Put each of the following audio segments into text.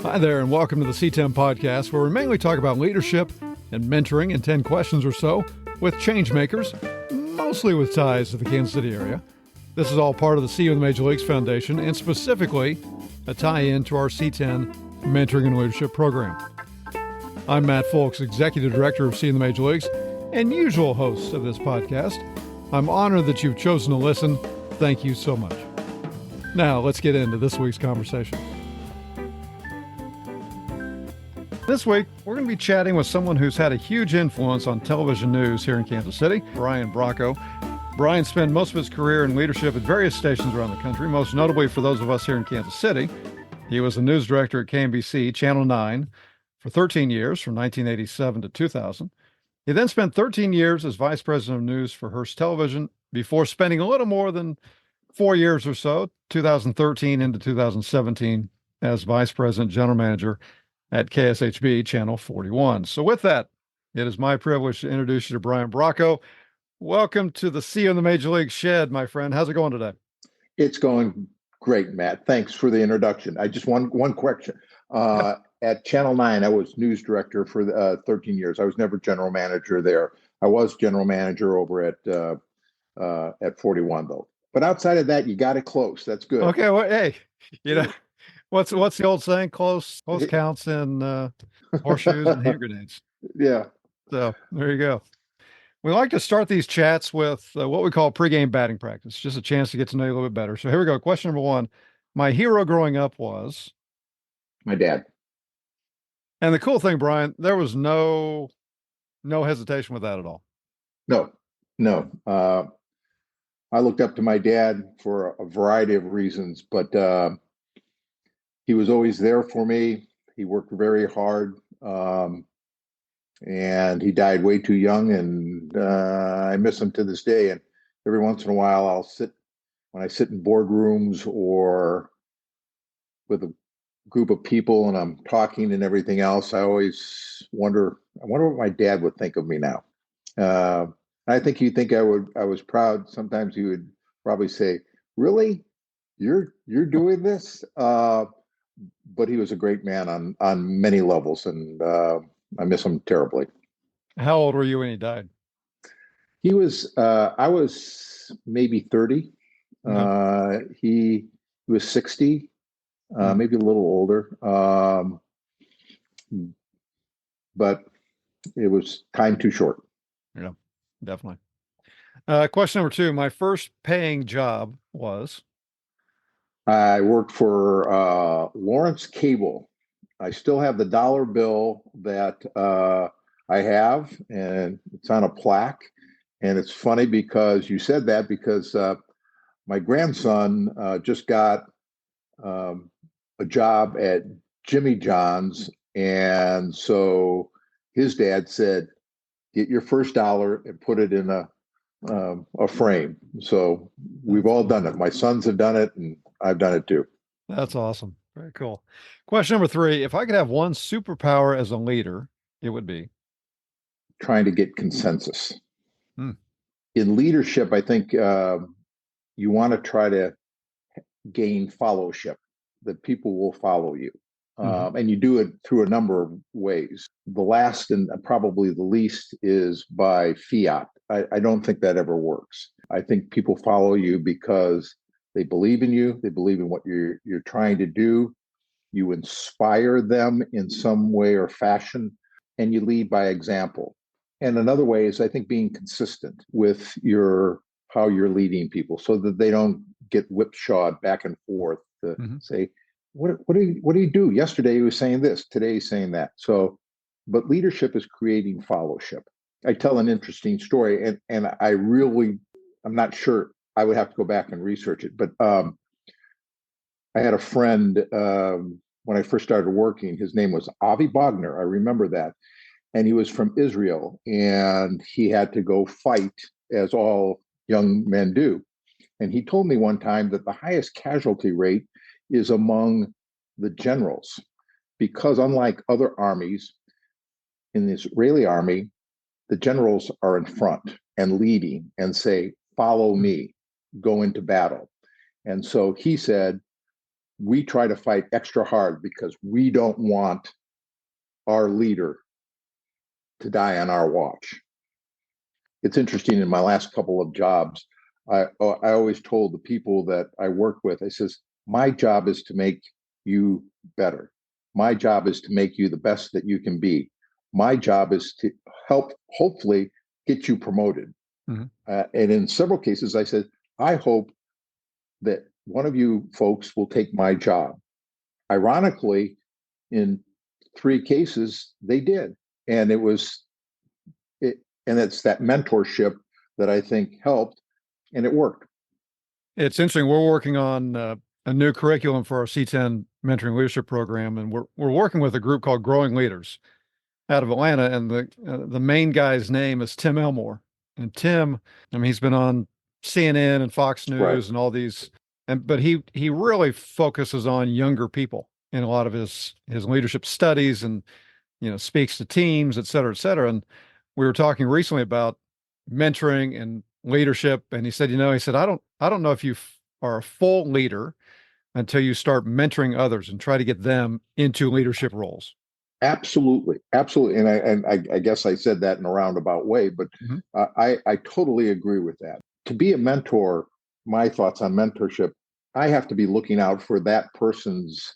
Hi there, and welcome to the C10 podcast, where we mainly talk about leadership and mentoring in 10 questions or so with change makers, mostly with ties to the Kansas City area. This is all part of the See You in the Major Leagues Foundation, and specifically a tie-in to our C10 mentoring and leadership program. I'm Matt Folks, Executive Director of See You in the Major Leagues and usual host of this podcast. I'm honored that you've chosen to listen. Thank you so much. Now, let's get into this week's conversation. This week, we're going to be chatting with someone who's had a huge influence on television news here in Kansas City, Brian Bracco. Brian spent most of his career in leadership at various stations around the country, most notably for those of us here in Kansas City. He was the news director at KMBC, Channel 9, for 13 years, from 1987 to 2000. He then spent 13 years as vice president of news for Hearst Television before spending a little more than 4 years or so, 2013 into 2017, as vice president general manager at KSHB Channel 41. So with that, it is my privilege to introduce you to Brian Bracco. Welcome to the See You in the Major League shed, my friend. How's it going today? It's going great, Matt. Thanks for the introduction. I just one question. At Channel 9, I was news director for 13 years. I was never general manager there. I was general manager over at 41, though. But outside of that, you got it close. That's good. Okay, well, hey, what's the old saying? Close counts in horseshoes and hand grenades. Yeah. So there you go. We like to start these chats with what we call pregame batting practice, just a chance to get to know you a little bit better. So here we go. Question number one. My hero growing up was? My dad. And the cool thing, Brian, there was no hesitation with that at all. No. I looked up to my dad for a variety of reasons, but he was always there for me. He worked very hard, and he died way too young, and I miss him to this day. And every once in a while, when I sit in boardrooms or with a group of people and I'm talking and everything else, I always wonder what my dad would think of me now. I think he'd think I was proud. Sometimes he would probably say, "Really? You're doing this?" But he was a great man on many levels, and I miss him terribly. How old were you when he died? He was, I was maybe 30. Okay. He was 60, maybe a little older. But it was time too short. Yeah, definitely. Question number two. My first paying job was? I worked for Lawrence Cable. I still have the dollar bill that I have, and it's on a plaque. And it's funny because you said that, because my grandson just got a job at Jimmy John's. And so his dad said, "Get your first dollar and put it in a frame." So we've all done it. My sons have done it, and I've done it too. That's awesome. Very cool. Question number three. If I could have one superpower as a leader, it would be? Trying to get consensus. In leadership, I think you want to try to gain followership, that people will follow you. And you do it through a number of ways. The last and probably the least is by fiat. I don't think that ever works. I think people follow you because they believe in you. They believe in what you're trying to do. You inspire them in some way or fashion, and you lead by example. And another way is, I think, being consistent with how you're leading people, so that they don't get whipshawed back and forth to say, what do you do? Yesterday he was saying this, today he's saying that. So, but leadership is creating followership. I tell an interesting story, and I'm not sure. I would have to go back and research it. But I had a friend when I first started working. His name was Avi Bogner. I remember that. And he was from Israel, and he had to go fight, as all young men do. And he told me one time that the highest casualty rate is among the generals, because unlike other armies, in the Israeli army, the generals are in front and leading and say, follow me, go into battle. And so he said, we try to fight extra hard because we don't want our leader to die on our watch. It's interesting, in my last couple of jobs, I always told the people that I work with, I says, my job is to make you better. My job is to make you the best that you can be. My job is to help, hopefully, get you promoted. Mm-hmm. And in several cases, I said, I hope that one of you folks will take my job. Ironically, in 3 cases, they did. And it's that mentorship that I think helped, and it worked. It's interesting. We're working on a new curriculum for our C10 mentoring leadership program, and we're working with a group called Growing Leaders out of Atlanta, and the main guy's name is Tim Elmore. And Tim, I mean, he's been on CNN and Fox News and all these, but he really focuses on younger people in a lot of his leadership studies, and speaks to teams, et cetera, et cetera. And we were talking recently about mentoring and leadership, and he said, I don't know if you are a full leader until you start mentoring others and try to get them into leadership roles. Absolutely. And I guess I said that in a roundabout way, but I totally agree with that. To be a mentor, my thoughts on mentorship, I have to be looking out for that person's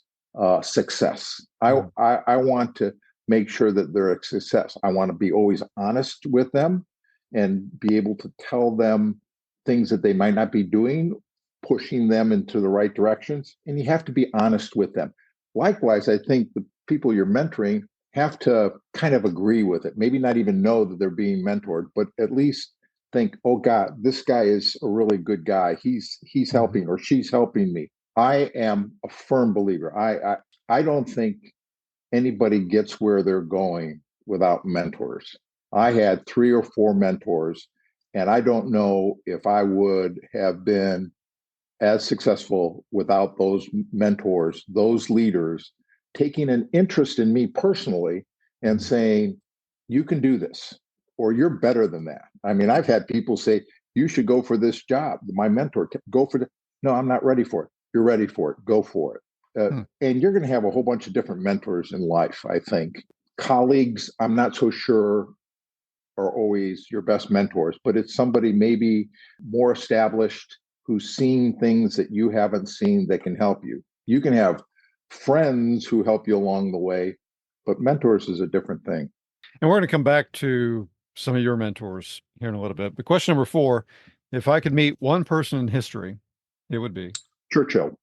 success. I want to make sure that they're a success. I want to be always honest with them and be able to tell them things that they might not be doing, pushing them into the right directions. And you have to be honest with them. Likewise, I think the people you're mentoring have to kind of agree with it. Maybe not even know that they're being mentored, but at least think, oh God, this guy is a really good guy. He's helping, or she's helping me. I am a firm believer. I don't think anybody gets where they're going without mentors. I had 3 or 4 mentors, and I don't know if I would have been as successful without those mentors, those leaders taking an interest in me personally and saying, you can do this, or you're better than that. I mean, I've had people say, you should go for this job. My mentor, go for it. No, I'm not ready for it. You're ready for it. Go for it. And you're going to have a whole bunch of different mentors in life, I think. Colleagues, I'm not so sure are always your best mentors, but it's somebody maybe more established who's seen things that you haven't seen that can help you. You can have friends who help you along the way, but mentors is a different thing. And we're going to come back to some of your mentors here in a little bit. But question number 4, if I could meet one person in history, it would be Churchill.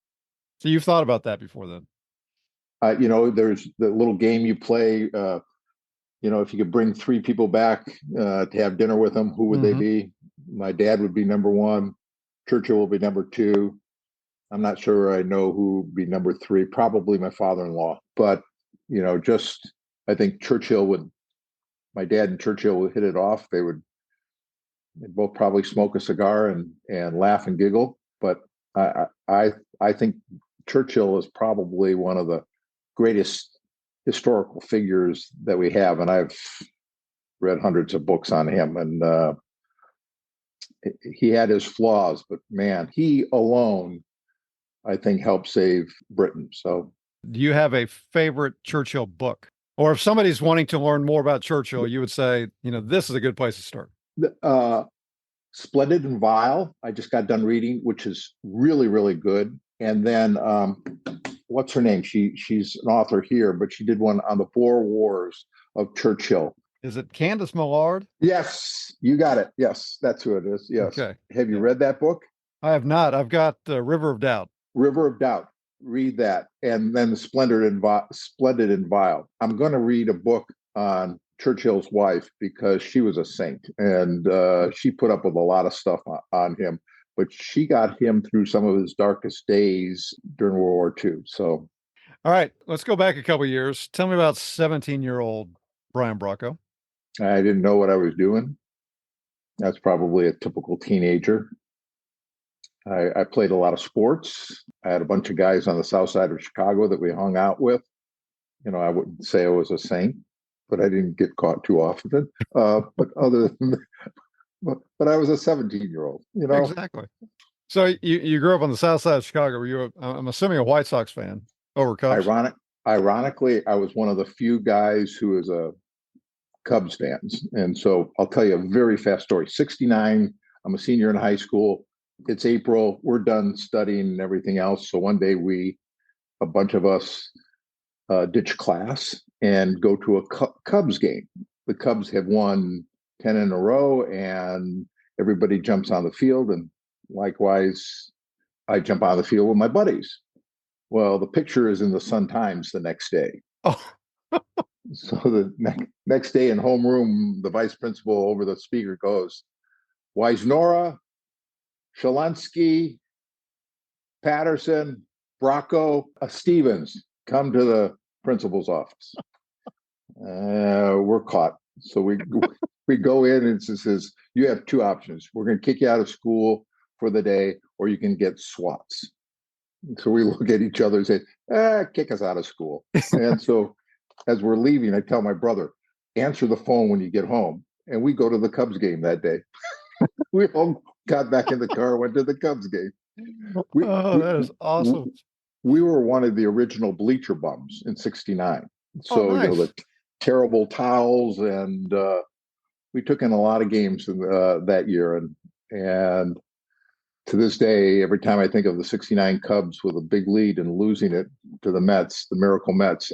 So you've thought about that before then? There's the little game you play. If you could bring 3 people back to have dinner with them, who would they be? My dad would be number 1. Churchill will be number 2. I'm not sure I know who would be number 3. Probably my father-in-law. But, I think my dad and Churchill would hit it off. They'd both probably smoke a cigar and laugh and giggle. But I think Churchill is probably one of the greatest historical figures that we have, and I've read hundreds of books on him, and he had his flaws, but man, he alone, I think, helped save Britain. So, do you have a favorite Churchill book? Or if somebody's wanting to learn more about Churchill, you would say, this is a good place to start. Splendid and Vile, I just got done reading, which is really, really good. And then, what's her name? She's an author here, but she did one on the 4 wars of Churchill. Is it Candace Millard? Yes, you got it. Yes, that's who it is. Yes. Okay. Have you read that book? I have not. I've got River of Doubt. River of Doubt. Read that. And then Splendid and Vile. I'm going to read a book on Churchill's wife because she was a saint, and she put up with a lot of stuff on him. But she got him through some of his darkest days during World War II. So, all right, let's go back a couple of years. Tell me about 17-year-old Brian Bracco. I didn't know what I was doing. That's probably a typical teenager. I played a lot of sports. I had a bunch of guys on the south side of Chicago that we hung out with. I wouldn't say I was a saint, but I didn't get caught too often. But other than but I was a 17-year-old, you know. Exactly. So you grew up on the south side of Chicago. Were you, I'm assuming, a White Sox fan over Cubs? Ironically, I was one of the few guys who is a Cubs fans. And so I'll tell you a very fast story. 69, I'm a senior in high school. It's April. We're done studying and everything else. So one day a bunch of us ditch class and go to a Cubs game. The Cubs have won 10 in a row and everybody jumps on the field. And likewise, I jump on the field with my buddies. Well, the picture is in the Sun-Times the next day. Oh. So the next day in homeroom, the vice principal over the speaker goes, Wisnora, Shalansky, Patterson, Bracco, Stevens, come to the principal's office. We're caught. So we go in and it says, you have two options. We're going to kick you out of school for the day, or you can get swats. So we look at each other and say, kick us out of school. And so as we're leaving, I tell my brother, answer the phone when you get home. And we go to the Cubs game that day. We all got back in the car, went to the Cubs game. That is awesome. We were one of the original bleacher bums in 69. So, nice. You know, the terrible towels, and we took in a lot of games that year. And to this day, every time I think of the 69 Cubs with a big lead and losing it to the Mets, the Miracle Mets,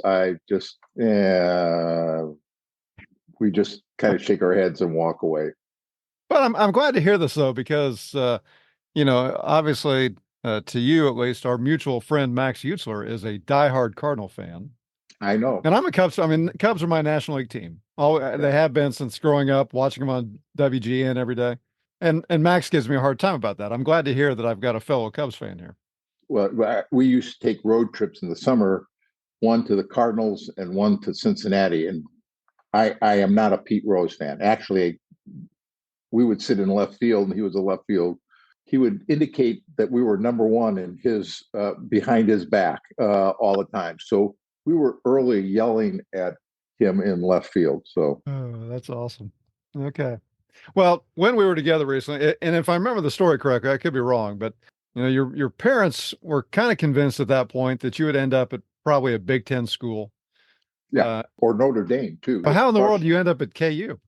we just kind of shake our heads and walk away. But I'm glad to hear this, though, because, you know, obviously, to you at least, our mutual friend Max Utzler is a diehard Cardinal fan. I know. And I'm a Cubs. I mean, Cubs are my National League team. They have been since growing up, watching them on WGN every day. And Max gives me a hard time about that. I'm glad to hear that I've got a fellow Cubs fan here. Well, we used to take road trips in the summer, one to the Cardinals and one to Cincinnati. And I am not a Pete Rose fan. Actually, we would sit in left field and he was a left field. He would indicate that we were number one in his behind his back all the time. So we were early yelling at him in left field. So that's awesome. Okay. Well, when we were together recently, and if I remember the story correctly, I could be wrong, but you know, your parents were kind of convinced at that point that you would end up at probably a Big Ten school. Yeah, or Notre Dame too. But how in the world do you end up at KU?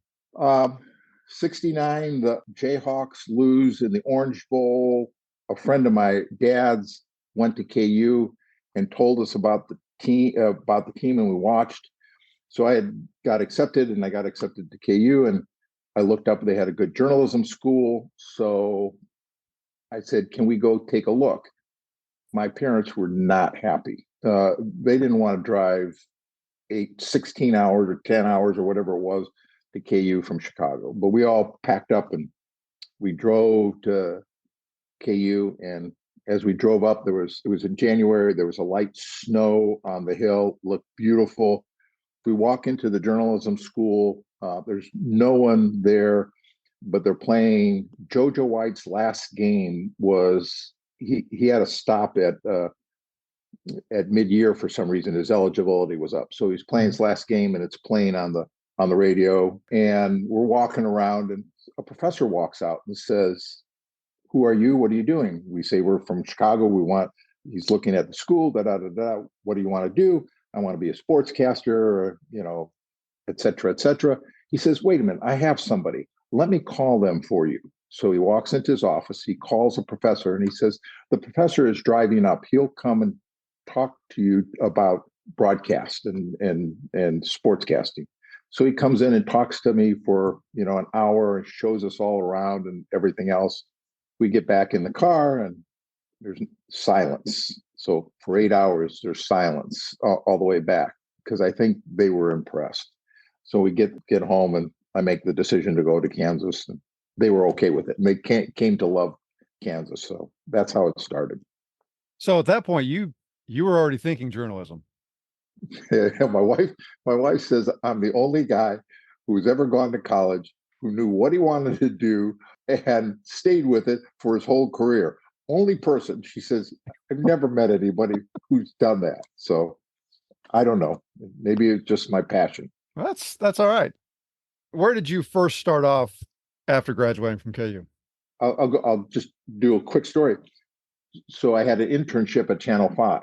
69, the Jayhawks lose in the Orange Bowl. A friend of my dad's went to KU and told us about the team, and we watched. So I got accepted, and I got accepted to KU, and I looked up, they had a good journalism school. So I said, can we go take a look? My parents were not happy. They didn't want to drive 16 hours or 10 hours or whatever it was to KU from Chicago. But we all packed up and we drove to KU. And as we drove up, it was in January, there was a light snow on the hill, looked beautiful. We walk into the journalism school, there's no one there, but they're playing. JoJo White's last game was, he had a stop at mid-year for some reason. His eligibility was up. So he's playing his last game and it's playing on the radio. And we're walking around and a professor walks out and says, who are you? What are you doing? We say, we're from Chicago. He's looking at the school, what do you want to do? I want to be a sportscaster, you know, et cetera, et cetera. He says, wait a minute, I have somebody. Let me call them for you. So he walks into his office, he calls a professor and he says, the professor is driving up. He'll come and talk to you about broadcast and sportscasting. So he comes in and talks to me for, you know, an hour and shows us all around and everything else. We get back in the car and there's silence. So for 8 hours, there's silence all the way back because I think they were impressed. So we get home and I make the decision to go to Kansas, and they were okay with it. And they came to love Kansas. So that's how it started. So at that point, you were already thinking journalism. My wife says I'm the only guy who's ever gone to college who knew what he wanted to do and stayed with it for his whole career. Only person, she says, I've never met anybody who's done that. So I don't know. Maybe it's just my passion. Well, that's all right. Where did you first start off after graduating from KU? I'll just do a quick story. So I had an internship at Channel 5.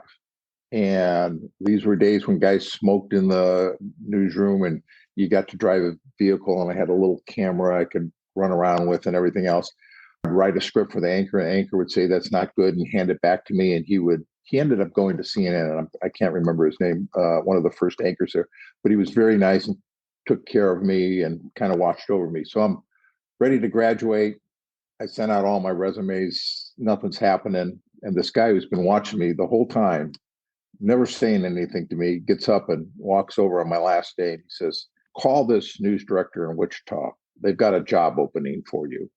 And these were days when guys smoked in the newsroom and you got to drive a vehicle, and I had a little camera I could run around with and everything else. I'd write a script for the anchor, and the anchor would say, "That's not good," and hand it back to me. And he ended up going to CNN, and I can't remember his name, one of the first anchors there, but he was very nice and took care of me and kind of watched over me. So I'm ready to graduate. I sent out all my resumes, nothing's happening. And this guy who's been watching me the whole time, never saying anything to me, gets up and walks over on my last day. And he says, "Call this news director in Wichita. They've got a job opening for you."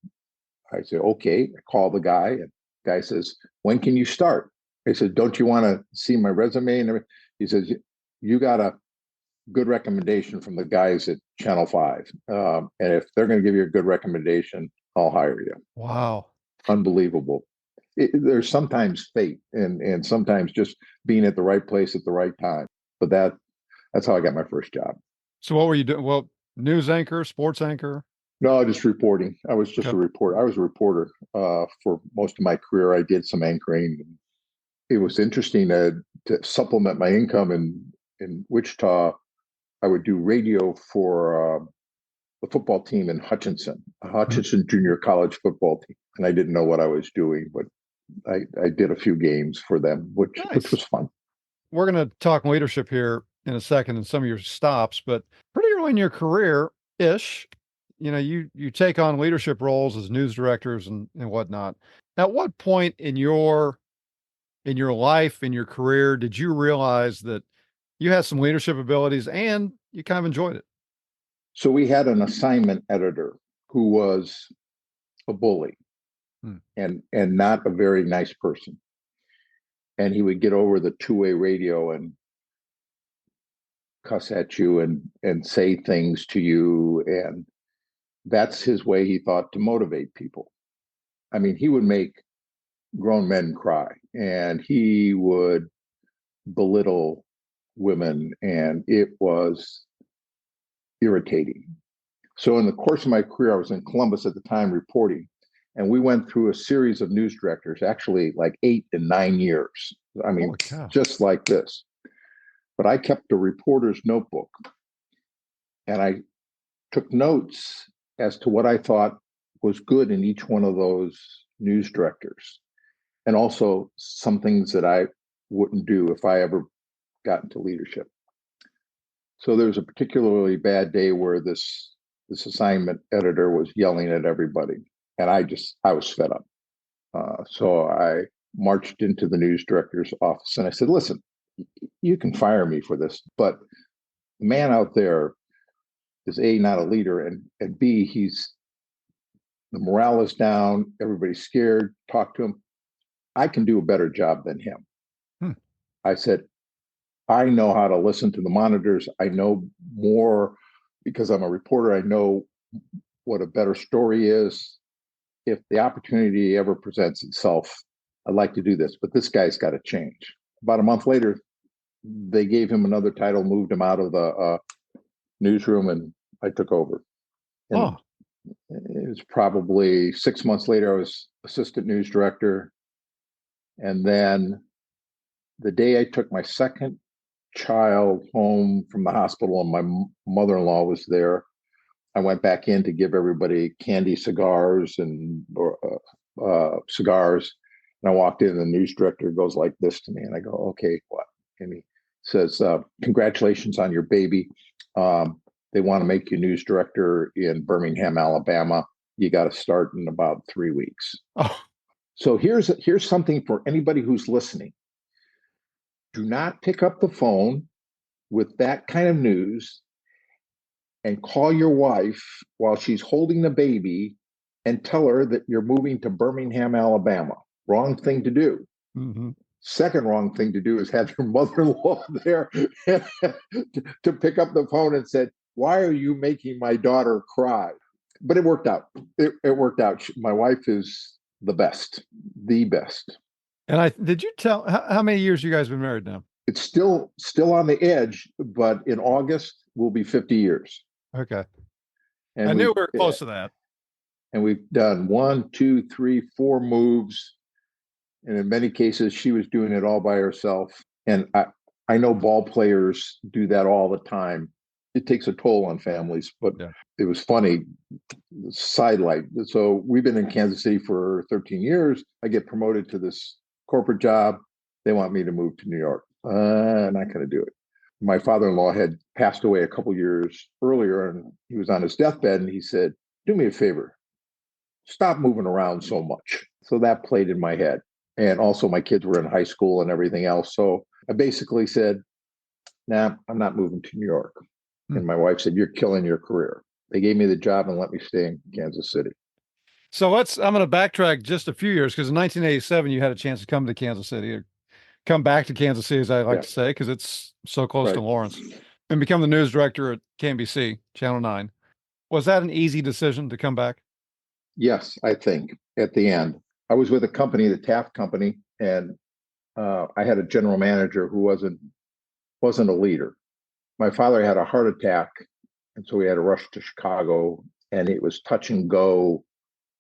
I say, "Okay." I call the guy, and the guy says, "When can you start?" I said, "Don't you want to see my resume?" And everything? He says, "You got a good recommendation from the guys at Channel 5. And if they're going to give you a good recommendation, I'll hire you." Wow. Unbelievable. There's sometimes fate and sometimes just being at the right place at the right time. But that's how I got my first job. So what were you doing? Well, news anchor, sports anchor? No, just reporting. I was just Yep. a reporter. I was a reporter for most of my career. I did some anchoring. It was interesting to supplement my income in Wichita. I would do radio for the football team in Hutchinson, Hutchinson Junior College football team. And I didn't know what I was doing, but I did a few games for them, which was fun. We're going to talk leadership here in a second and some of your stops, but pretty early in your career-ish, you take on leadership roles as news directors and whatnot. At what point in your life, in your career, did you realize that you had some leadership abilities and you kind of enjoyed it? So we had an assignment editor who was a bully and not a very nice person. And he would get over the two-way radio and cuss at you and say things to you. And that's his way, he thought, to motivate people. I mean, he would make grown men cry, and he would belittle women, and it was irritating. So in the course of my career, I was in Columbus at the time reporting, and we went through a series of news directors, actually like 8 and 9 years. I mean, just like this. But I kept a reporter's notebook, and I took notes as to what I thought was good in each one of those news directors, and also some things that I wouldn't do if I ever got into leadership. So there was a particularly bad day where this assignment editor was yelling at everybody, and I was fed up. So I marched into the news director's office and I said, "Listen, you can fire me for this, but the man out there is A, not a leader, and B, the morale is down, everybody's scared, talk to him. I can do a better job than him." I said, "I know how to listen to the monitors. I know more because I'm a reporter. I know what a better story is. If the opportunity ever presents itself, I'd like to do this, but this guy's got to change." About a month later, they gave him another title, moved him out of the newsroom, and I took over. And it was probably 6 months later, I was assistant news director. And then the day I took my second child home from the hospital and my mother-in-law was there, I went back in to give everybody candy cigars and cigars. And I walked in, and the news director goes like this to me, and I go, "Okay, what?" And he says, "Congratulations on your baby. They want to make you news director in Birmingham, Alabama. You got to start in about 3 weeks." So here's something for anybody who's listening. Do not pick up the phone with that kind of news and call your wife while she's holding the baby and tell her that you're moving to Birmingham, Alabama. Wrong thing to do. Second wrong thing to do is have your mother-in-law there to pick up the phone and said, "Why are you making my daughter cry?" But it worked out. It worked out. My wife is the best. And did you tell how many years you guys been married now? It's still on the edge, but in August will be 50 years. Okay. And I knew we were close to that. And we've done 1, 2, 3, 4 moves. And in many cases, she was doing it all by herself. And I know ball players do that all the time. It takes a toll on families, but yeah. It was funny. Sidelight. So we've been in Kansas City for 13 years. I get promoted to this corporate job. They want me to move to New York. I'm not going to do it. My father-in-law had passed away a couple years earlier, and he was on his deathbed, and he said, do me a favor. Stop moving around so much. So that played in my head. And also my kids were in high school and everything else. So I basically said, nah, I'm not moving to New York. And my wife said, you're killing your career. They gave me the job and let me stay in Kansas City. So I'm going to backtrack just a few years, because in 1987, you had a chance to come to Kansas City, or come back to Kansas City, as I like to say, because it's so close to Lawrence, and become the news director at KMBC, Channel 9. Was that an easy decision to come back? Yes, I think at the end. I was with a company, the Taft Company, and I had a general manager who wasn't a leader. My father had a heart attack, and so we had to rush to Chicago, and it was touch and go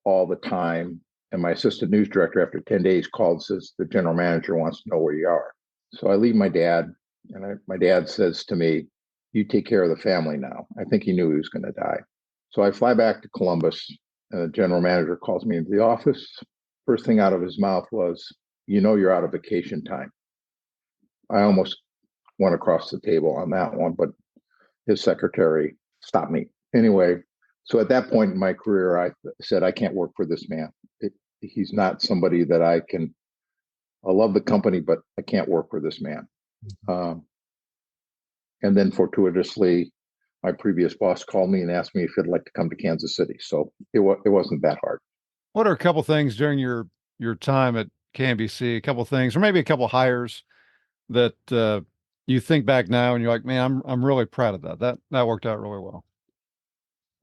all the time. And my assistant news director, after 10 days, called and says, the general manager wants to know where you are. So I leave my dad, and my dad says to me, you take care of the family now. I think he knew he was going to die. So I fly back to Columbus, and the general manager calls me into the office. First thing out of his mouth was, you're out of vacation time. I almost went across the table on that one, but his secretary stopped me. Anyway, so at that point in my career, I said, I can't work for this man. He's not somebody that I love the company, but I can't work for this man. And then fortuitously, my previous boss called me and asked me if he'd like to come to Kansas City. So it wasn't that hard. What are a couple things during your time at KMBC, a couple things, or maybe a couple hires that you think back now and you're like, man, I'm really proud of that. That worked out really well.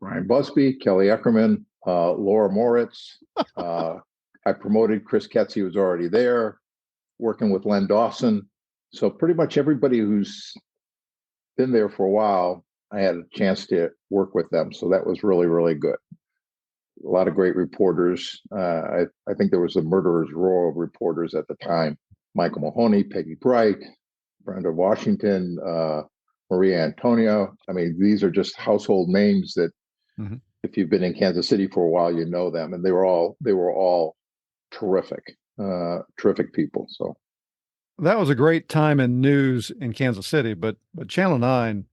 Brian Busby, Kelly Eckerman, Laura Moritz. I promoted Chris Ketz. He was already there, working with Len Dawson. So pretty much everybody who's been there for a while, I had a chance to work with them. So that was really, really good. A lot of great reporters. I think there was a murderer's row of reporters at the time. Michael Mahoney, Peggy Bright, Brenda Washington, Maria Antonia. I mean, these are just household names that if you've been in Kansas City for a while, you know them. And they were all terrific, terrific people. So that was a great time in news in Kansas City, but Channel 9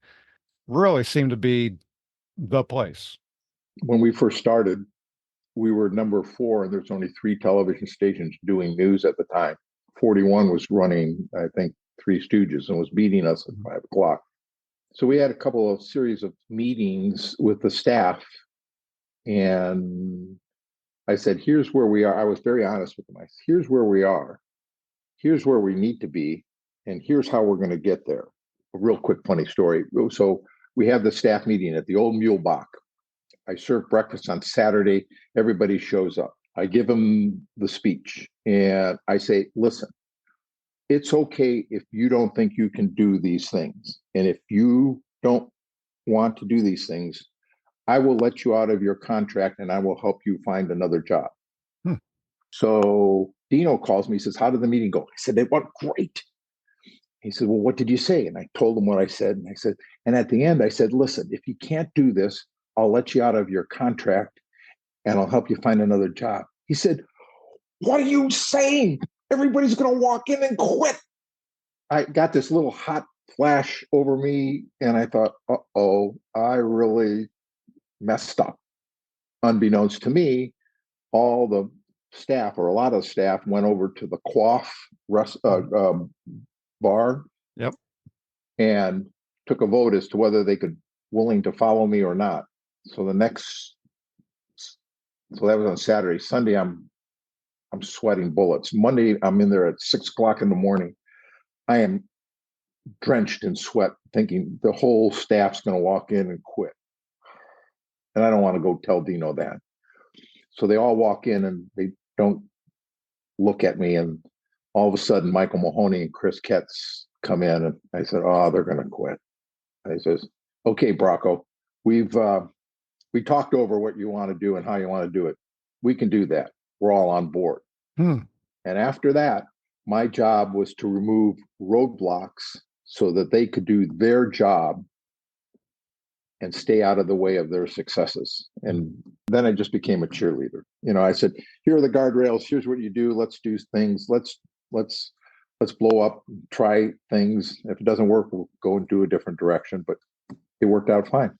really seemed to be the place. When we first started, we were number 4, and there's only 3 television stations doing news at the time. 41 was running, I think, Three Stooges and was beating us at 5 o'clock. So we had a couple of series of meetings with the staff, and I said, here's where we are. I was very honest with them. I said, here's where we are. Here's where we need to be, and here's how we're going to get there. A real quick funny story. So we have the staff meeting at the old Mule Bach. I serve breakfast on Saturday. Everybody shows up. I give them the speech, and I say, listen, it's okay if you don't think you can do these things. And if you don't want to do these things, I will let you out of your contract and I will help you find another job. So Dino calls me, he says, how did the meeting go? I said, it went great. He said, well, what did you say? And I told him what I said. And I said, and at the end, I said, listen, if you can't do this, I'll let you out of your contract and I'll help you find another job. He said, what are you saying? Everybody's going to walk in and quit. I got this little hot flash over me, and I thought, uh-oh, I really messed up. Unbeknownst to me, all the staff, or a lot of staff, went over to the Quaff bar. Yep. And took a vote as to whether they could willing to follow me or not. So that was on Saturday. Sunday, I'm sweating bullets. Monday, I'm in there at 6 o'clock in the morning. I am drenched in sweat, thinking the whole staff's going to walk in and quit. And I don't want to go tell Dino that. So they all walk in and they don't look at me. And all of a sudden, Michael Mahoney and Chris Ketz come in, and I said, oh, they're going to quit. And he says, okay, Bracco, we've We talked over what you want to do and how you want to do it. We can do that. We're all on board. And after that, my job was to remove roadblocks so that they could do their job and stay out of the way of their successes. And then I just became a cheerleader. I said, here are the guardrails. Here's what you do. Let's do things. Let's blow up, try things. If it doesn't work, we'll go and do a different direction. But it worked out fine.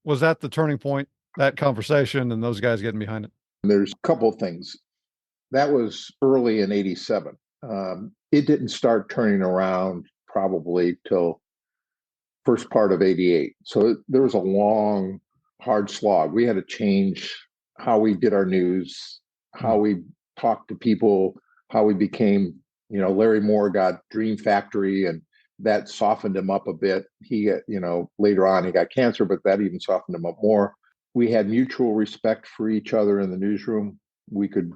Was that the turning point, that conversation and those guys getting behind it? There's a couple of things. That was early in 87. It didn't start turning around probably till first part of 88. So there was a long, hard slog. We had to change how we did our news, how we talked to people, how we became, Larry Moore got Dream Factory, and that softened him up a bit. He, later on he got cancer, but that even softened him up more. We had mutual respect for each other in the newsroom. We could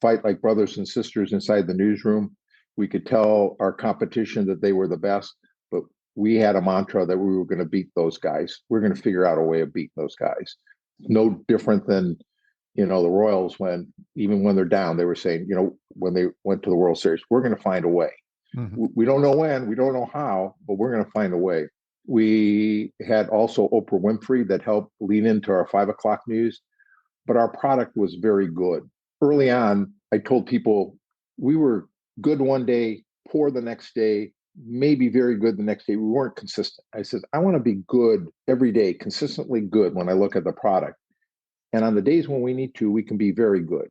fight like brothers and sisters inside the newsroom. We could tell our competition that they were the best, but we had a mantra that we were going to beat those guys. We're going to figure out a way of beating those guys. No different than, the Royals, even when they're down, they were saying, when they went to the World Series, we're going to find a way. We don't know when, we don't know how, but we're going to find a way. We had also Oprah Winfrey that helped lead into our 5 o'clock news, but our product was very good. Early on, I told people we were good one day, poor the next day, maybe very good the next day. We weren't consistent. I said, I want to be good every day, consistently good when I look at the product. And on the days when we need to, we can be very good.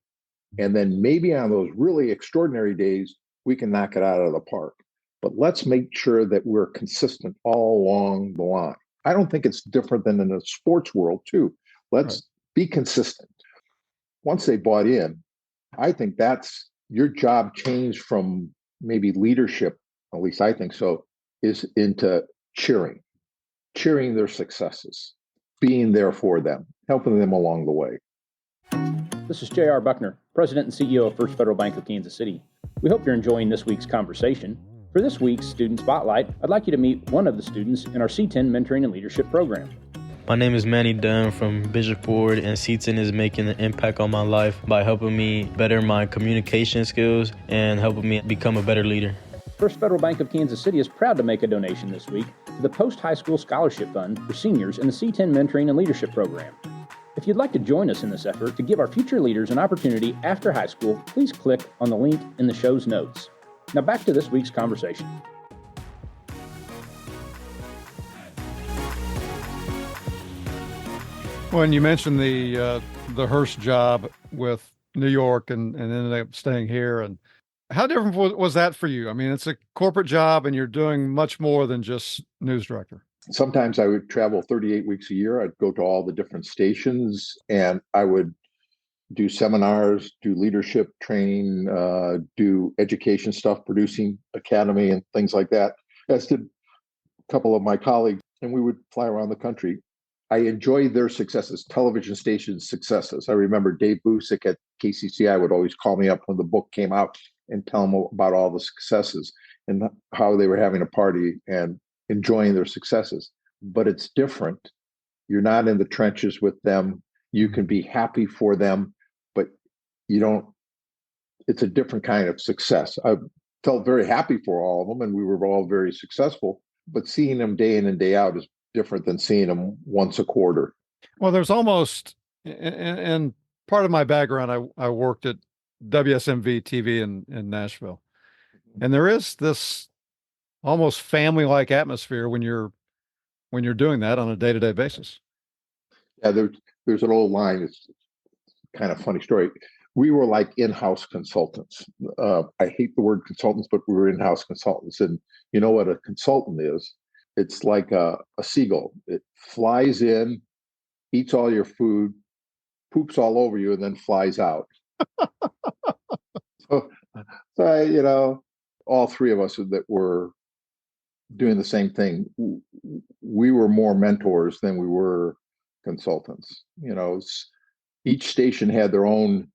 And then maybe on those really extraordinary days, we can knock it out of the park. But let's make sure that we're consistent all along the line. I don't think it's different than in the sports world, too. Let's be consistent. Once they bought in, I think that's your job changed from maybe leadership, at least I think so, is into cheering their successes, being there for them, helping them along the way. This is J.R. Buckner, President and CEO of First Federal Bank of Kansas City. We hope you're enjoying this week's conversation. For this week's Student Spotlight, I'd like you to meet one of the students in our C10 Mentoring and Leadership Program. My name is Manny Dunn from Bishop Ward, and C10 is making an impact on my life by helping me better my communication skills and helping me become a better leader. First Federal Bank of Kansas City is proud to make a donation this week to the Post-High School Scholarship Fund for seniors in the C10 Mentoring and Leadership Program. If you'd like to join us in this effort to give our future leaders an opportunity after high school, please click on the link in the show's notes. Now back to this week's conversation. When you mentioned the Hearst job with New York and ended up staying here, and how different was that for you? I mean, it's a corporate job and you're doing much more than just news director. Sometimes I would travel 38 weeks a year. I'd go to all the different stations and I would do seminars, do leadership training, do education stuff, producing academy and things like that, as did a couple of my colleagues. And we would fly around the country. I enjoyed their successes, television station successes. I remember Dave Busick at KCCI would always call me up when the book came out and tell them about all the successes and how they were having a party and enjoying their successes. But it's different. You're not in the trenches with them. You can be happy for them, but it's a different kind of success. I felt very happy for all of them and we were all very successful, but seeing them day in and day out is different than seeing them once a quarter. Well, there's almost, and part of my background, I worked at WSMV TV in Nashville. And there is this almost family-like atmosphere when you're doing that on a day-to-day basis. Yeah, there's an old line. It's kind of funny story. We were like in-house consultants. I hate the word consultants, but we were in-house consultants. And you know what a consultant is? It's like a seagull. It flies in, eats all your food, poops all over you, and then flies out. So all three of us that were doing the same thing, we were more mentors than we were consultants. Each station had their own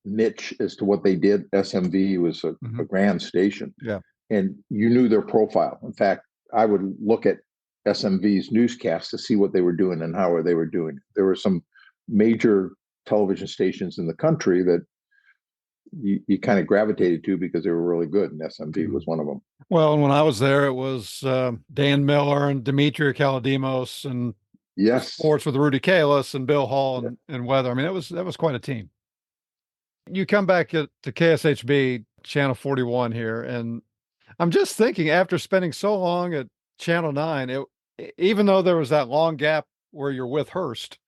niche as to what they did. SMV was a grand station. Yeah. And you knew their profile. In fact, I would look at SMV's newscast to see what they were doing and how they were doing it. There were some major television stations in the country that you kind of gravitated to because they were really good, and SMV was one of them. Well, and when I was there, it was Dan Miller and Dimitri Kalodimos and Yes, sports with Rudy Kalis and Bill Hall and Weather. I mean, that was quite a team. You come back to KSHB, Channel 41 here, and I'm just thinking, after spending so long at Channel 9, even though there was that long gap where you're with Hearst,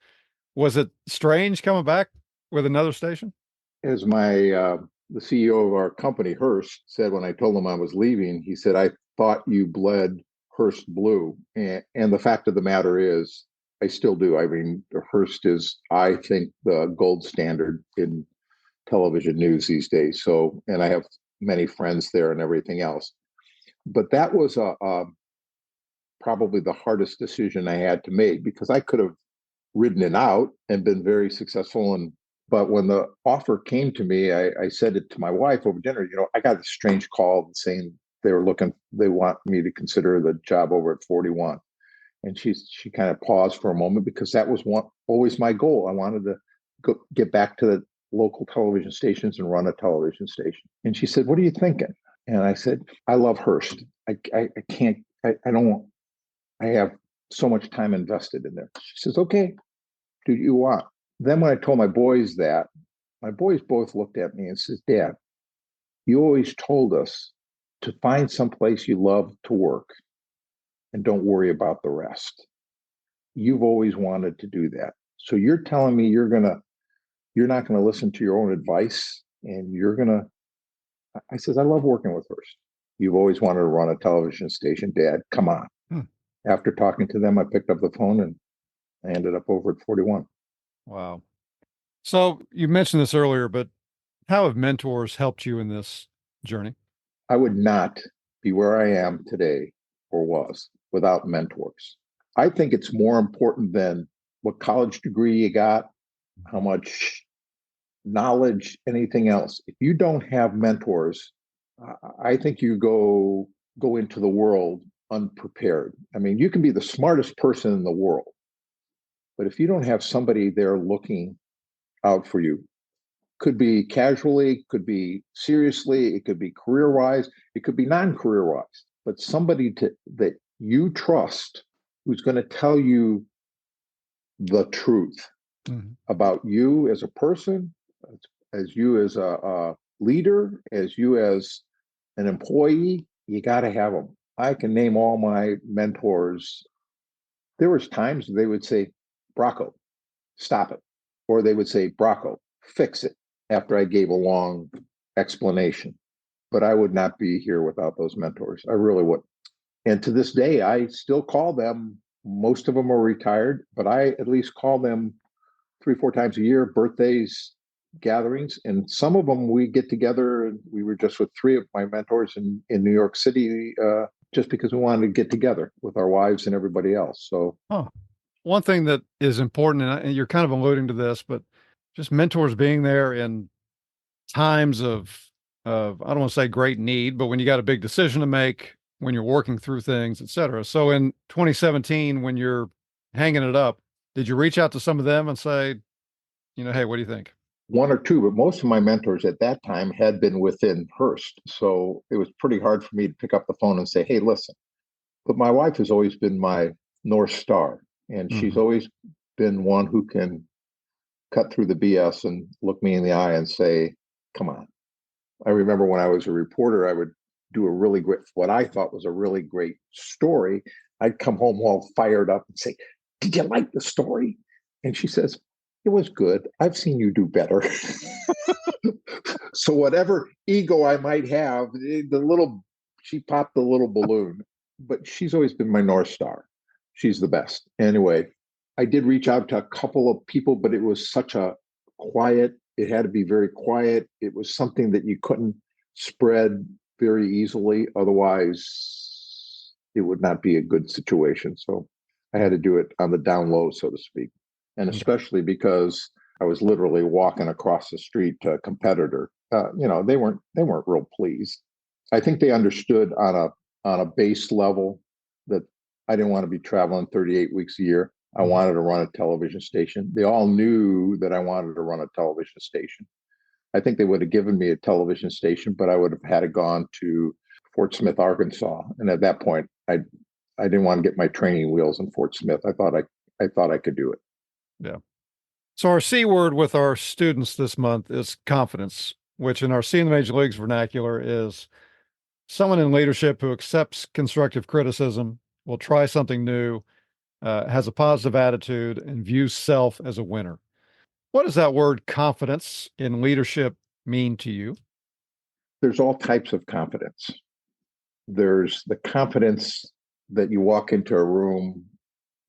was it strange coming back with another station? As the CEO of our company, Hearst, said when I told him I was leaving, he said, "I thought you bled Hearst blue." And the fact of the matter is, I still do. I mean, Hearst is, I think, the gold standard in television news these days. So, and I have many friends there and everything else. But that was probably the hardest decision I had to make, because I could have ridden it out and been very successful. But when the offer came to me, I said it to my wife over dinner. I got a strange call saying they want me to consider the job over at 41. And she kind of paused for a moment, because that was always my goal. I wanted to get back to the local television stations and run a television station. And she said, "What are you thinking?" And I said, "I love Hearst. I have so much time invested in there." She says, "Okay, do what you want." Then when I told my boys that, my boys both looked at me and said, "Dad, you always told us to find someplace you love to work and don't worry about the rest. You've always wanted to do that. So you're telling me you're not going to listen to your own advice, and I says, "I love working with Hearst. You've always wanted to run a television station, Dad. Come on." After talking to them, I picked up the phone and I ended up over at 41. Wow. So you mentioned this earlier, but how have mentors helped you in this journey? I would not be where I am today, or was, without mentors. I think it's more important than what college degree you got, how much knowledge, anything else. If you don't have mentors, I think you go into the world unprepared. I mean, you can be the smartest person in the world, but if you don't have somebody there looking out for you, could be casually, could be seriously, it could be career-wise, it could be non-career-wise, but somebody that you trust, who's going to tell you the truth about you as a person, as you as a leader, as you as an employee. You got to have them. I can name all my mentors. There was times they would say, "Bracco, stop it," or they would say, "Bracco, fix it," after I gave a long explanation. But I would not be here without those mentors. I really would. And to this day, I still call them. Most of them are retired, but I at least call them 3-4 times a year, birthdays, gatherings. And some of them we get together. And we were just with 3 of my mentors in New York City, just because we wanted to get together with our wives and everybody else. So, one thing that is important, and you're kind of alluding to this, but just mentors being there in times of I don't want to say great need, but when you got a big decision to make, when you're working through things, et cetera. So in 2017, when you're hanging it up, did you reach out to some of them and say, "Hey, what do you think?" 1 or 2, but most of my mentors at that time had been within Hearst. So it was pretty hard for me to pick up the phone and say, "Hey, listen." But my wife has always been my North Star, and she's always been one who can cut through the BS and look me in the eye and say, "Come on." I remember when I was a reporter, I would do what I thought was a really great story. I'd come home all fired up and say, "Did you like the story?" And she says, "It was good. I've seen you do better." So whatever ego I might have, she popped the little balloon, but she's always been my North Star. She's the best. Anyway, I did reach out to a couple of people, but it was such a it had to be very quiet. It was something that you couldn't spread very easily. Otherwise, it would not be a good situation. So I had to do it on the down low, so to speak. And especially because I was literally walking across the street to a competitor. They weren't real pleased. I think they understood on a base level that I didn't want to be traveling 38 weeks a year. I wanted to run a television station. They all knew that I wanted to run a television station. I think they would have given me a television station, but I would have had to gone to Fort Smith, Arkansas. And at that point, I didn't want to get my training wheels in Fort Smith. I thought I could do it. Yeah. So our C word with our students this month is confidence, which in our C in the Major Leagues vernacular is someone in leadership who accepts constructive criticism, will try something new, has a positive attitude, and views self as a winner. What does that word confidence in leadership mean to you? There's all types of confidence. There's the confidence that you walk into a room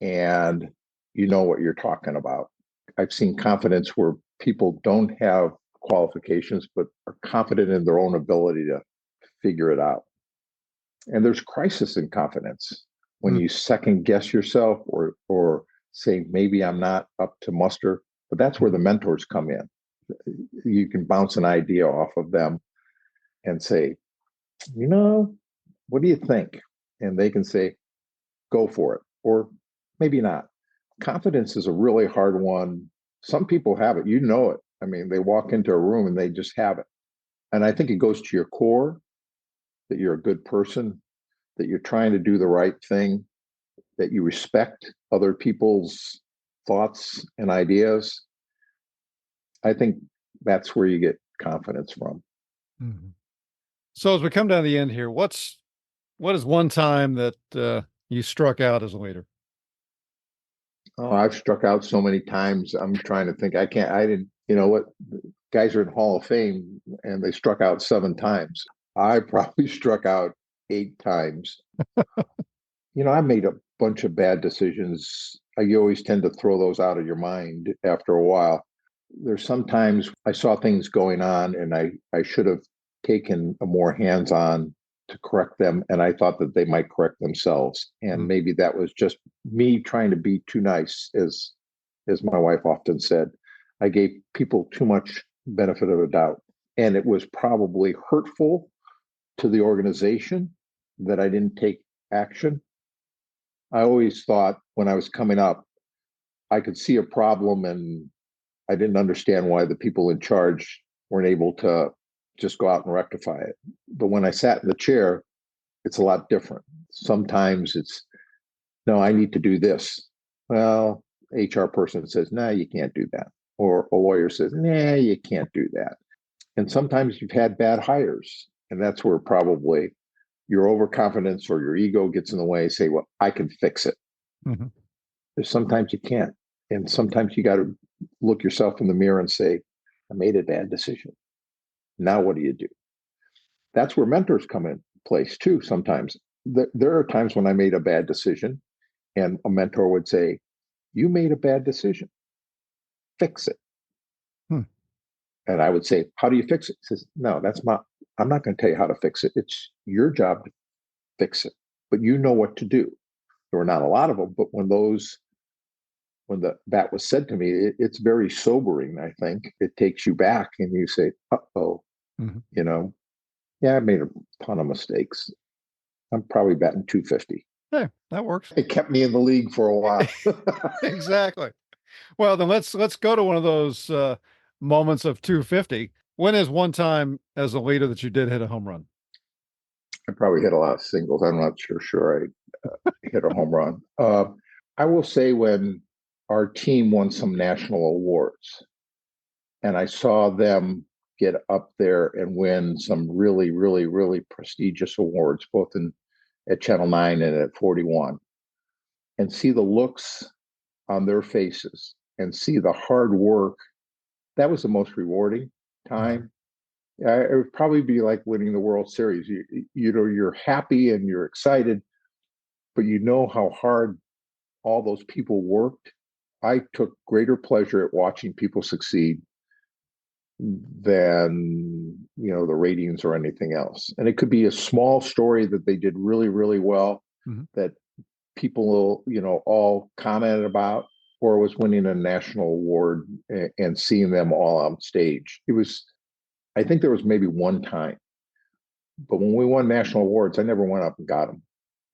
and you know what you're talking about. I've seen confidence where people don't have qualifications, but are confident in their own ability to figure it out. And there's crisis in confidence when you second guess yourself or say, maybe I'm not up to muster. But that's where the mentors come in. You can bounce an idea off of them and say, what do you think? And they can say, go for it, or maybe not. Confidence is a really hard one. Some people have it, it. I mean, they walk into a room and they just have it. And I think it goes to your core, that you're a good person, that you're trying to do the right thing, that you respect other people's thoughts and ideas. I think that's where you get confidence from. Mm-hmm. So as we come down to the end here, what is one time that you struck out as a leader? Oh, I've struck out so many times. I'm trying to think. I didn't, guys are in Hall of Fame and they struck out 7 times. I probably struck out 8 times. I made a bunch of bad decisions. You always tend to throw those out of your mind after a while. There's sometimes I saw things going on and I should have taken a more hands-on to correct them. And I thought that they might correct themselves. And maybe that was just me trying to be too nice, as my wife often said. I gave people too much benefit of a doubt. And it was probably hurtful to the organization that I didn't take action. I always thought when I was coming up, I could see a problem and I didn't understand why the people in charge weren't able to just go out and rectify it. But when I sat in the chair, it's a lot different. Sometimes it's, no, I need to do this. Well, HR person says, no, you can't do that. Or a lawyer says, nah, you can't do that. And sometimes you've had bad hires. And that's where probably your overconfidence or your ego gets in the way. Say, well, I can fix it. Mm-hmm. There's sometimes you can't. And sometimes you got to look yourself in the mirror and say, I made a bad decision. Now what do you do? That's where mentors come in place too. Sometimes there are times when I made a bad decision and a mentor would say, you made a bad decision. Fix it. And I would say, how do you fix it? He says, no, I'm not going to tell you how to fix it. It's your job to fix it, but you know what to do. There were not a lot of them, but when that was said to me, it's very sobering. I think it takes you back and you say, uh-oh, yeah, I made a ton of mistakes. I'm probably batting 250. Hey, that works. It kept me in the league for a while. Exactly. Well, then let's go to one of those moments of 250. When is one time as a leader that you did hit a home run? I probably hit a lot of singles. I'm not sure I hit a home run. I will say when our team won some national awards and I saw them get up there and win some really, really, really prestigious awards, both at Channel 9 and at 41, and see the looks on their faces and see the hard work, that was the most rewarding time. It would probably be like winning the World Series. You're happy and you're excited, but you know how hard all those people worked. I took greater pleasure at watching people succeed than the ratings or anything else. And it could be a small story that they did really, really well, that people all commented about, or was winning a national award and seeing them all on stage. I think there was maybe one time, but when we won national awards, I never went up and got them.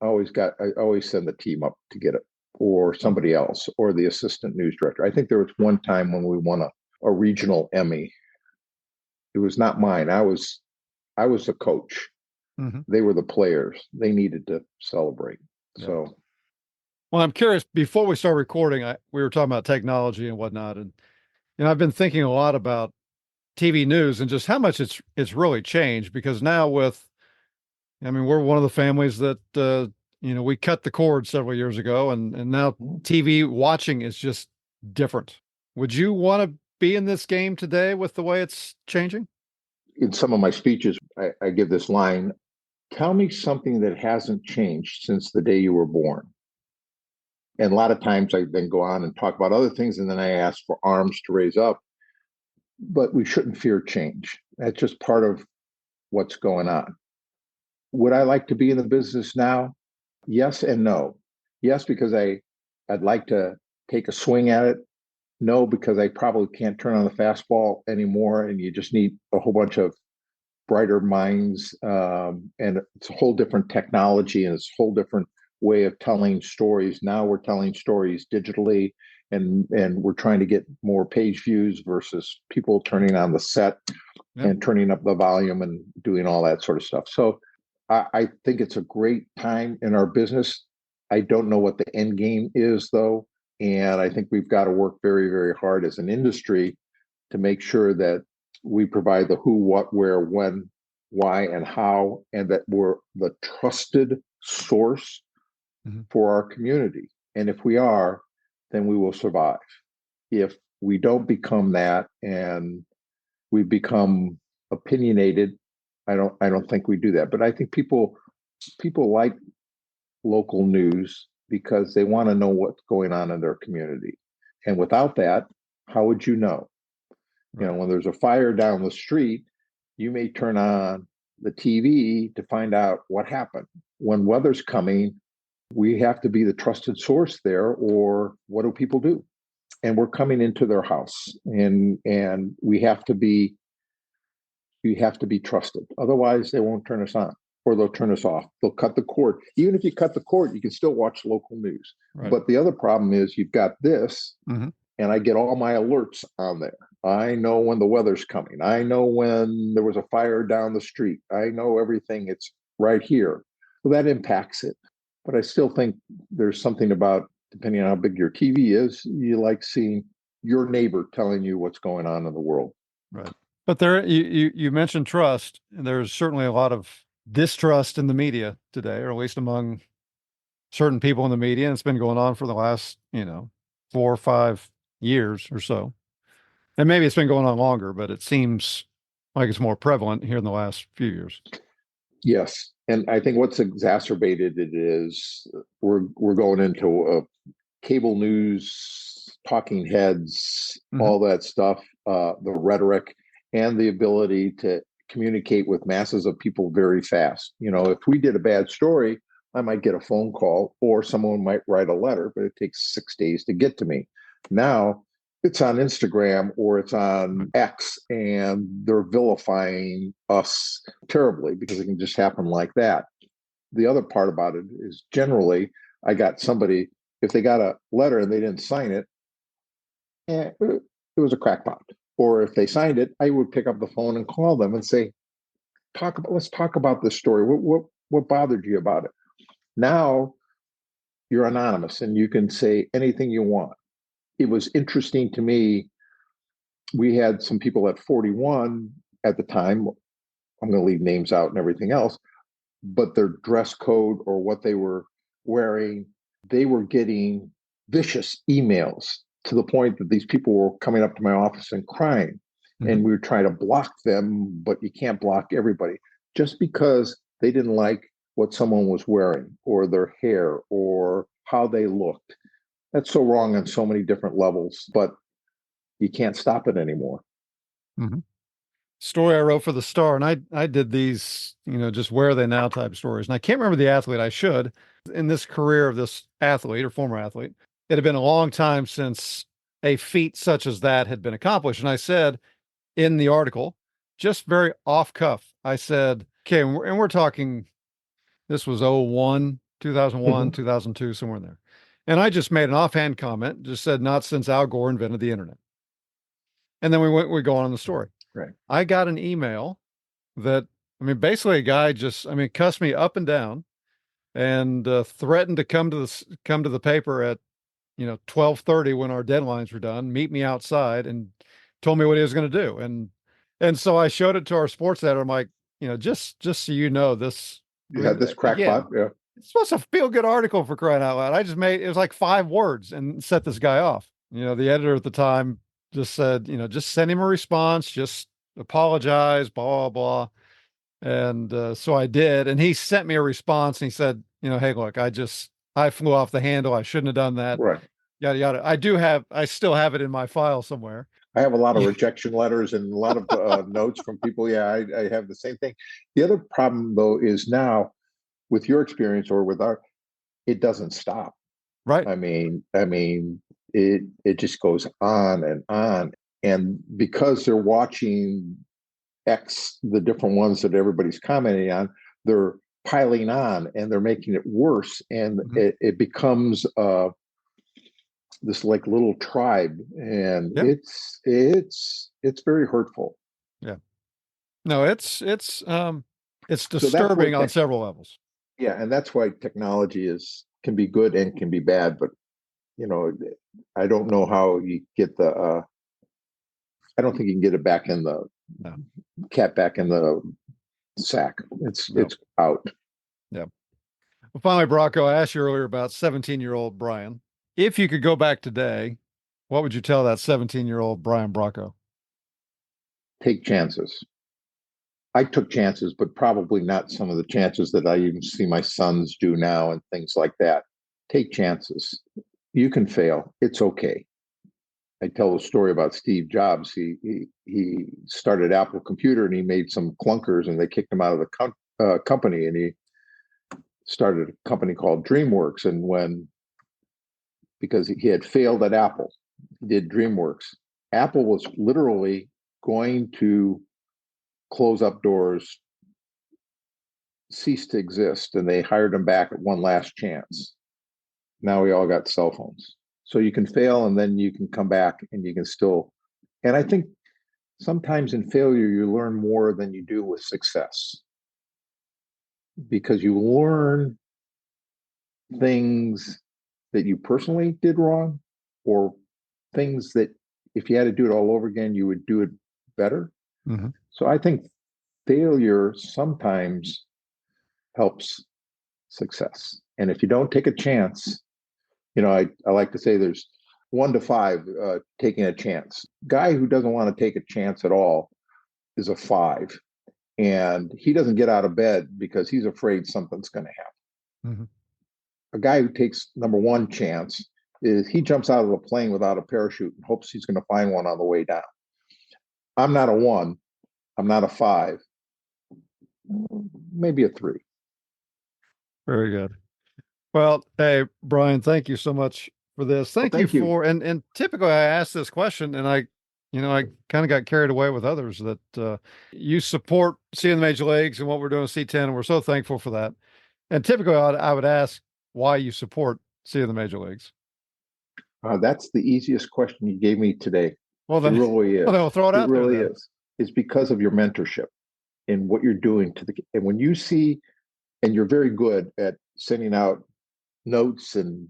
I always send the team up to get it, or somebody else, or the assistant news director. I think there was one time when we won a regional Emmy. It was not mine. I was the coach. Mm-hmm. They were the players. They needed to celebrate. Yeah. So, well, I'm curious, before we start recording, we were talking about technology and whatnot. And, I've been thinking a lot about TV news and just how much it's really changed, because now we're one of the families that, we cut the cord several years ago, and now TV watching is just different. Would you want to be in this game today with the way it's changing? in some of my speeches, I give this line: tell me something that hasn't changed since the day you were born. And a lot of times I then go on and talk about other things, and then I ask for arms to raise up. But we shouldn't fear change. That's just part of what's going on. Would I like to be in the business now? Yes and no. Yes, because I'd like to take a swing at it. No, because I probably can't turn on the fastball anymore, and you just need a whole bunch of brighter minds. And it's a whole different technology, and it's a whole different way of telling stories. Now we're telling stories digitally, and we're trying to get more page views versus people turning on the set and turning up the volume and doing all that sort of stuff. So I think it's a great time in our business. I don't know what the end game is, though. And I think we've got to work very, very hard as an industry to make sure that we provide the who, what, where, when, why, and how, and that we're the trusted source for our community. And if we are, then we will survive. If we don't become that and we become opinionated, I don't think we do that. But I think people like local news because they want to know what's going on in their community. And without that, how would you know? Right. When there's a fire down the street, you may turn on the TV to find out what happened. When weather's coming, we have to be the trusted source there, or what do people do? And we're coming into their house, and we have to be trusted. Otherwise, they won't turn us on, or they'll turn us off. They'll cut the cord. Even if you cut the cord, you can still watch local news. Right. But the other problem is you've got this, and I get all my alerts on there. I know when the weather's coming. I know when there was a fire down the street. I know everything. It's right here. So that impacts it. But I still think there's something about, depending on how big your TV is, you like seeing your neighbor telling you what's going on in the world. Right. But there, you mentioned trust, and there's certainly a lot of distrust in the media today, or at least among certain people in the media. And it's been going on for the last, 4 or 5 years or so. And maybe it's been going on longer, but it seems like it's more prevalent here in the last few years. Yes. And I think what's exacerbated it is we're going into cable news, talking heads, all that stuff, the rhetoric, and the ability to communicate with masses of people very fast. If we did a bad story, I might get a phone call, or someone might write a letter, but it takes 6 days to get to me. Now it's on Instagram or it's on X, and they're vilifying us terribly because it can just happen like that. The other part about it is, generally, I got somebody, if they got a letter and they didn't sign it, it was a crackpot. Or if they signed it, I would pick up the phone and call them and say, let's talk about this story. What bothered you about it? Now you're anonymous and you can say anything you want. It was interesting to me. We had some people at 41 at the time. I'm going to leave names out and everything else, but their dress code or what they were wearing, they were getting vicious emails to the point that these people were coming up to my office and crying. And we were trying to block them, but you can't block everybody. Just because they didn't like what someone was wearing or their hair or how they looked. That's so wrong on so many different levels, but you can't stop it anymore. Story I wrote for the Star, and I did these, just where are they now type stories. And I can't remember the athlete. I should. In this career of this athlete or former athlete, it had been a long time since a feat such as that had been accomplished. And I said in the article, just very off cuff, I said, okay, and we're talking, this was 01, 2001, 2002, somewhere in there. And I just made an offhand comment, just said, not since Al Gore invented the internet. And then we go on the story. Right. I got an email that, basically a guy just, cussed me up and down and threatened to come to the paper at, 12:30 when our deadlines were done, meet me outside, and told me what he was going to do. And so I showed it to our sports editor. I'm like, just so you know, this. This crackpot. Yeah. It's supposed to feel good article, for crying out loud. it was like 5 words and set this guy off. The editor at the time just said, just send him a response, just apologize, blah, blah, blah. And so I did. And he sent me a response and he said, hey, look, I flew off the handle. I shouldn't have done that. Right. Yada, yada. I still have it in my file somewhere. I have a lot of rejection letters and a lot of notes from people. Yeah, I have the same thing. The other problem, though, is now with your experience or with it doesn't stop. Right. It just goes on and on. And because they're watching the different ones that everybody's commenting on, they're piling on and they're making it worse. And it becomes this like little tribe, and it's very hurtful. Yeah. No, it's disturbing on several levels. Yeah. And that's why technology can be good and can be bad, but I don't know how you get I don't think you can get it back in the cat back in the sack. It's out. Yeah. Well, finally, Bracco, I asked you earlier about 17-year-old Brian. If you could go back today, what would you tell that 17-year-old Brian Bracco? Take chances. I took chances, but probably not some of the chances that I even see my sons do now and things like that. Take chances. You can fail. It's okay. I tell the story about Steve Jobs. He started Apple Computer and he made some clunkers and they kicked him out of the company, and he started a company called DreamWorks. And because he had failed at Apple, he did DreamWorks. Apple was literally going to close up doors, cease to exist, and they hired him back at one last chance. Now we all got cell phones. So you can fail and then you can come back and you can still, and I think sometimes in failure, you learn more than you do with success, because you learn things that you personally did wrong, or things that if you had to do it all over again, you would do it better. Mm-hmm. So I think failure sometimes helps success. And if you don't take a chance, I like to say there's 1 to 5 taking a chance. Guy who doesn't want to take a chance at all is a 5. And he doesn't get out of bed because he's afraid something's going to happen. Mm-hmm. A guy who takes number 1 chance is he jumps out of the plane without a parachute and hopes he's going to find one on the way down. I'm not a 1. I'm not a 5. Maybe a 3. Very good. Well, hey, Brian, thank you so much for this. Thank you for, and typically I ask this question and I kind of got carried away with others that you support seeing the major leagues and what we're doing with C10. And we're so thankful for that. And typically I would ask why you support seeing the major leagues. That's the easiest question you gave me today. Well, then, it really is. Well, then we'll throw it out there. It really is. It's because of your mentorship and what you're doing and when you see, and you're very good at sending out notes, and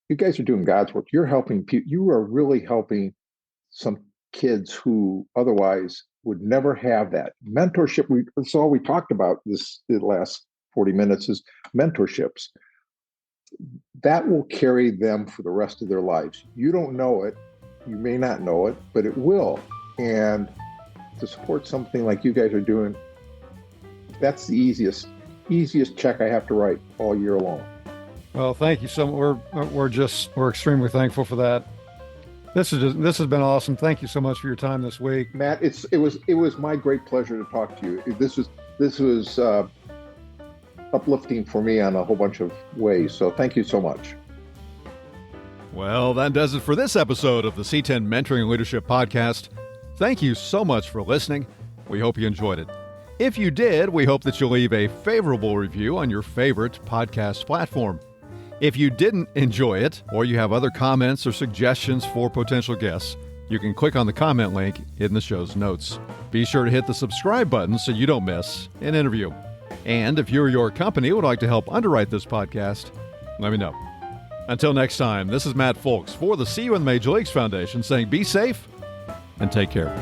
you guys are doing God's work. You're helping people. You are really helping some kids who otherwise would never have that mentorship. That's all we talked about the last 40 minutes is mentorships. That will carry them for the rest of their lives. You don't know it. You may not know it, but it will. And to support something like you guys are doing, that's the easiest check I have to write all year long. Well, thank you so much. We're extremely thankful for that. This has been awesome. Thank you so much for your time this week, Matt. It was my great pleasure to talk to you. This was uplifting for me on a whole bunch of ways. So thank you so much. Well, that does it for this episode of the C10 Mentoring and Leadership Podcast. Thank you so much for listening. We hope you enjoyed it. If you did, we hope that you'll leave a favorable review on your favorite podcast platform. If you didn't enjoy it, or you have other comments or suggestions for potential guests, you can click on the comment link in the show's notes. Be sure to hit the subscribe button so you don't miss an interview. And if you or your company would like to help underwrite this podcast, let me know. Until next time, this is Matt Folks for the See You in the Major Leagues Foundation saying be safe and take care.